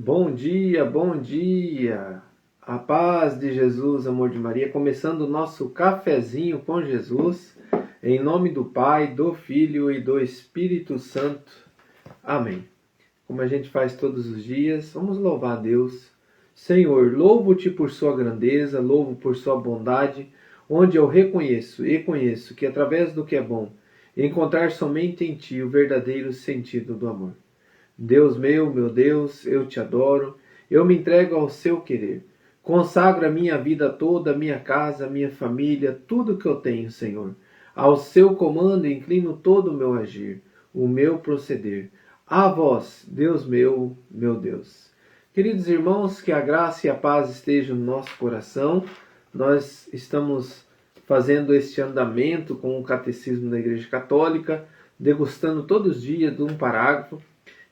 Bom dia, bom dia! A paz de Jesus, amor de Maria, começando o nosso cafezinho com Jesus, em nome do Pai, do Filho e do Espírito Santo. Amém. Como a gente faz todos os dias, vamos louvar a Deus. Senhor, louvo-te por sua grandeza, louvo por sua bondade, onde eu reconheço e conheço que através do que é bom, encontrar somente em ti o verdadeiro sentido do amor. Deus meu Deus, eu te adoro, eu me entrego ao seu querer. Consagro a minha vida toda, a minha casa, a minha família, tudo que eu tenho, Senhor. Ao seu comando inclino todo o meu agir, o meu proceder. A vós, Deus meu Deus. Queridos irmãos, que a graça e a paz estejam no nosso coração. Nós estamos fazendo este andamento com o Catecismo da Igreja Católica, degustando todos os dias de um parágrafo.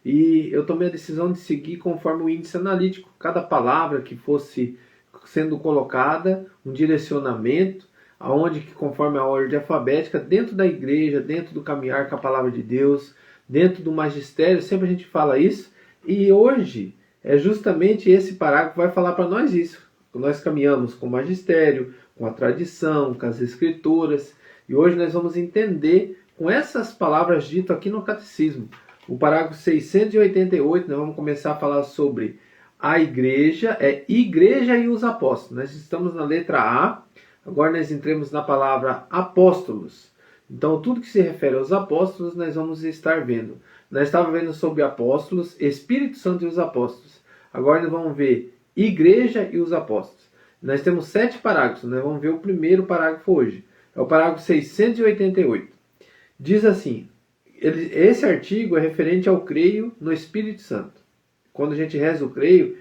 E eu tomei a decisão de seguir conforme o índice analítico. Cada palavra que fosse sendo colocada, um direcionamento, aonde que conforme a ordem alfabética, dentro da igreja, dentro do caminhar com a palavra de Deus, dentro do magistério, sempre a gente fala isso. E hoje é justamente esse parágrafo que vai falar para nós isso. Nós caminhamos com o magistério, com a tradição, com as escrituras. E hoje nós vamos entender com essas palavras ditas aqui no Catecismo. O parágrafo 688, nós vamos começar a falar sobre a igreja, igreja e os apóstolos. Nós estamos na letra A, agora nós entramos na palavra apóstolos. Então, tudo que se refere aos apóstolos, nós vamos estar vendo. Nós estávamos vendo sobre apóstolos, Espírito Santo e os apóstolos. Agora nós vamos ver igreja e os apóstolos. Nós temos 7 parágrafos, nós vamos ver o primeiro parágrafo hoje. É o parágrafo 688. Diz assim: esse artigo é referente ao creio no Espírito Santo. Quando a gente reza o creio,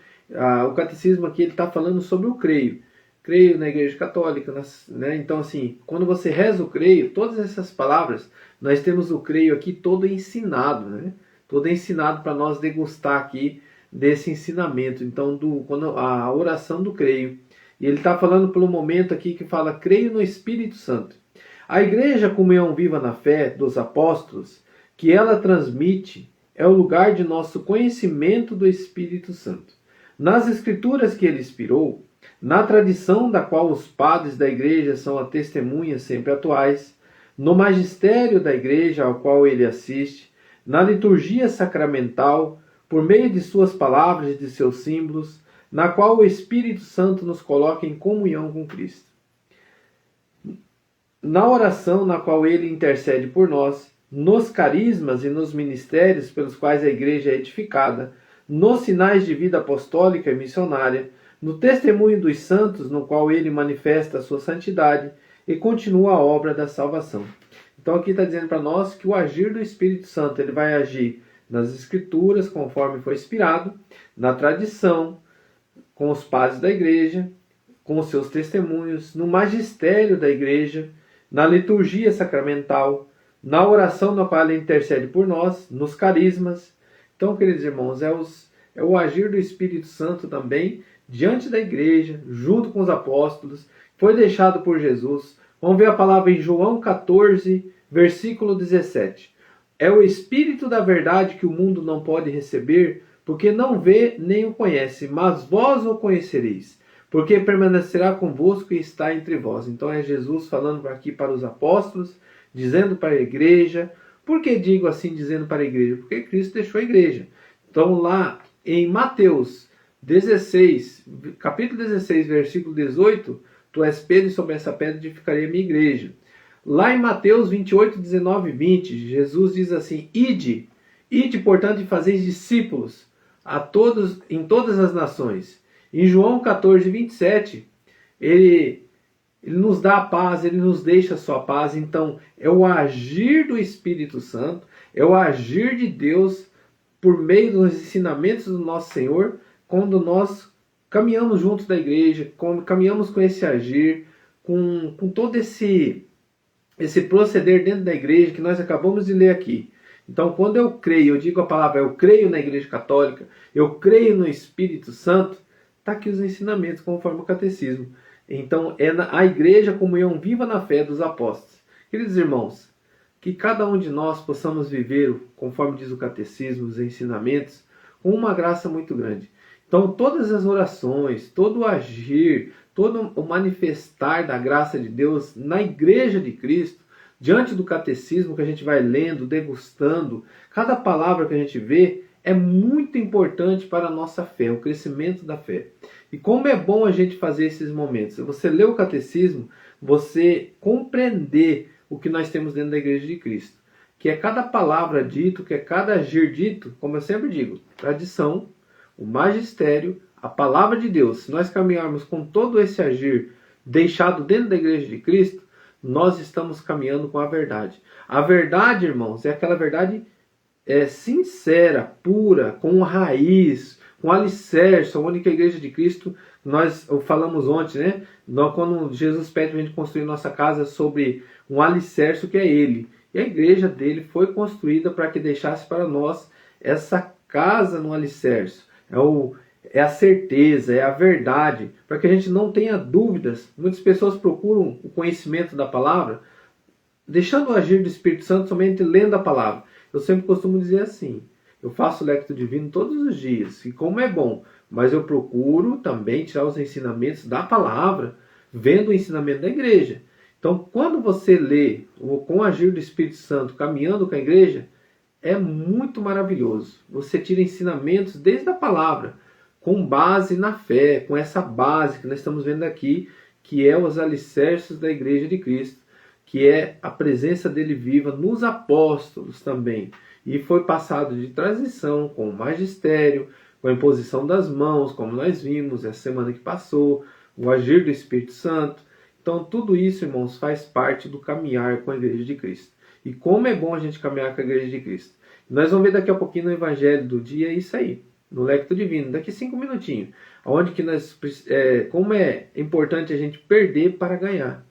o catecismo aqui está falando sobre o creio. Creio na Igreja Católica, né? Então assim, quando você reza o creio, todas essas palavras, nós temos o creio aqui todo ensinado, né? Todo ensinado para nós degustar aqui desse ensinamento. Então, quando a oração do creio. E ele está falando pelo momento aqui que fala creio no Espírito Santo. A Igreja, comunhão viva na fé dos apóstolos, que ela transmite, é o lugar de nosso conhecimento do Espírito Santo. Nas escrituras que ele inspirou, na tradição da qual os padres da igreja são as testemunhas sempre atuais, no magistério da igreja ao qual ele assiste, na liturgia sacramental, por meio de suas palavras e de seus símbolos, na qual o Espírito Santo nos coloca em comunhão com Cristo. Na oração na qual ele intercede por nós, nos carismas e nos ministérios pelos quais a igreja é edificada, nos sinais de vida apostólica e missionária, no testemunho dos santos no qual ele manifesta a sua santidade e continua a obra da salvação. Então aqui está dizendo para nós que o agir do Espírito Santo ele vai agir nas escrituras conforme foi inspirado, na tradição, com os padres da igreja, com os seus testemunhos, no magistério da igreja, na liturgia sacramental, na oração na qual ele intercede por nós, nos carismas. Então, queridos irmãos, é o agir do Espírito Santo também diante da igreja, junto com os apóstolos, foi deixado por Jesus. Vamos ver a palavra em João 14, versículo 17. É o Espírito da verdade que o mundo não pode receber, porque não vê nem o conhece, mas vós o conhecereis, porque permanecerá convosco e está entre vós. Então é Jesus falando aqui para os apóstolos, dizendo para a igreja. Por que digo assim, dizendo para a igreja? Porque Cristo deixou a igreja. Então lá em Mateus 16, capítulo 16, versículo 18, tu és Pedro e sobre essa pedra edificarei a minha igreja. Lá em Mateus 28, 19 e 20, Jesus diz assim: ide, portanto, e fazeis discípulos a todos, em todas as nações. Em João 14, 27, ele nos dá a paz, ele nos deixa a sua paz. Então, é o agir do Espírito Santo, é o agir de Deus por meio dos ensinamentos do nosso Senhor, quando nós caminhamos junto da igreja, quando caminhamos com esse agir, com todo esse proceder dentro da igreja que nós acabamos de ler aqui. Então, quando eu creio, eu digo a palavra, eu creio na Igreja Católica, eu creio no Espírito Santo, está aqui os ensinamentos conforme o Catecismo. Então, é a igreja comunhão viva na fé dos apóstolos. Queridos irmãos, que cada um de nós possamos viver, conforme diz o Catecismo, os ensinamentos, com uma graça muito grande. Então, todas as orações, todo o agir, todo o manifestar da graça de Deus na igreja de Cristo, diante do catecismo que a gente vai lendo, degustando, cada palavra que a gente vê é muito importante para a nossa fé, o crescimento da fé. E como é bom a gente fazer esses momentos. Você lê o catecismo, você compreender o que nós temos dentro da igreja de Cristo. Que é cada palavra dito, que é cada agir dito, como eu sempre digo, tradição, o magistério, a palavra de Deus. Se nós caminharmos com todo esse agir deixado dentro da igreja de Cristo, nós estamos caminhando com a verdade. A verdade, irmãos, é aquela verdade sincera, pura, com raiz, com alicerce, onde que a igreja de Cristo, nós falamos ontem, né? Quando Jesus pede para a gente construir nossa casa sobre um alicerce que é Ele. E a igreja dele foi construída para que deixasse para nós essa casa no alicerce. É a certeza, é a verdade, para que a gente não tenha dúvidas. Muitas pessoas procuram o conhecimento da palavra, deixando o agir do Espírito Santo somente lendo a palavra. Eu sempre costumo dizer assim, eu faço o Lectio Divino todos os dias, e como é bom, mas eu procuro também tirar os ensinamentos da palavra, vendo o ensinamento da igreja. Então, quando você lê com o agir do Espírito Santo, caminhando com a igreja, é muito maravilhoso. Você tira ensinamentos desde a palavra, com base na fé, com essa base que nós estamos vendo aqui, que é os alicerces da igreja de Cristo, que é a presença dele viva nos apóstolos também. E foi passado de transição com o magistério, com a imposição das mãos, como nós vimos essa semana que passou, o agir do Espírito Santo. Então tudo isso, irmãos, faz parte do caminhar com a igreja de Cristo. E como é bom a gente caminhar com a igreja de Cristo. Nós vamos ver daqui a pouquinho no Evangelho do dia isso aí, no Lectio Divino, daqui 5 minutinhos. Onde que como é importante a gente perder para ganhar.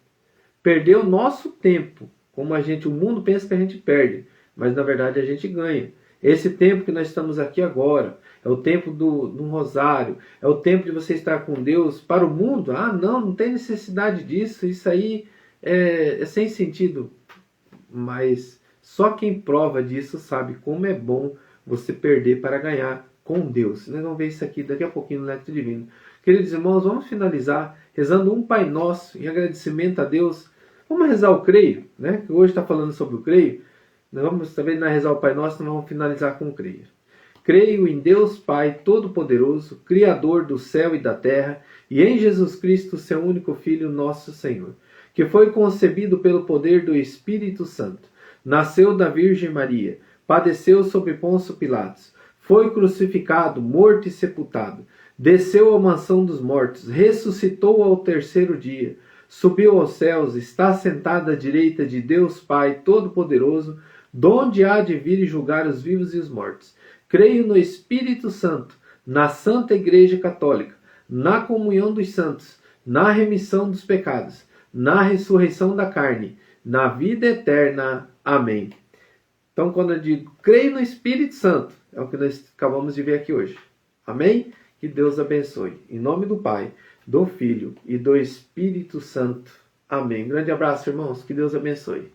Perder o nosso tempo, como o mundo pensa que a gente perde, mas na verdade a gente ganha. Esse tempo que nós estamos aqui agora, é o tempo do rosário, é o tempo de você estar com Deus para o mundo. Ah, não tem necessidade disso, isso aí é sem sentido. Mas só quem prova disso sabe como é bom você perder para ganhar com Deus. Nós vamos ver isso aqui daqui a pouquinho no Lectio Divino. Queridos irmãos, vamos finalizar rezando um Pai Nosso em agradecimento a Deus. Vamos rezar o creio, né? Que hoje está falando sobre o creio. Nós vamos também rezar o Pai Nosso, nós vamos finalizar com o creio. Creio em Deus Pai Todo-Poderoso, Criador do céu e da terra, e em Jesus Cristo, seu único Filho, nosso Senhor, que foi concebido pelo poder do Espírito Santo, nasceu da Virgem Maria, padeceu sob Pôncio Pilatos, foi crucificado, morto e sepultado, desceu à mansão dos mortos, ressuscitou ao terceiro dia, subiu aos céus, está sentado à direita de Deus Pai Todo-Poderoso, donde há de vir e julgar os vivos e os mortos. Creio no Espírito Santo, na Santa Igreja Católica, na comunhão dos santos, na remissão dos pecados, na ressurreição da carne, na vida eterna. Amém. Então, quando eu digo creio no Espírito Santo, é o que nós acabamos de ver aqui hoje. Amém? Que Deus abençoe. Em nome do Pai, do Filho e do Espírito Santo. Amém. Grande abraço, irmãos. Que Deus abençoe.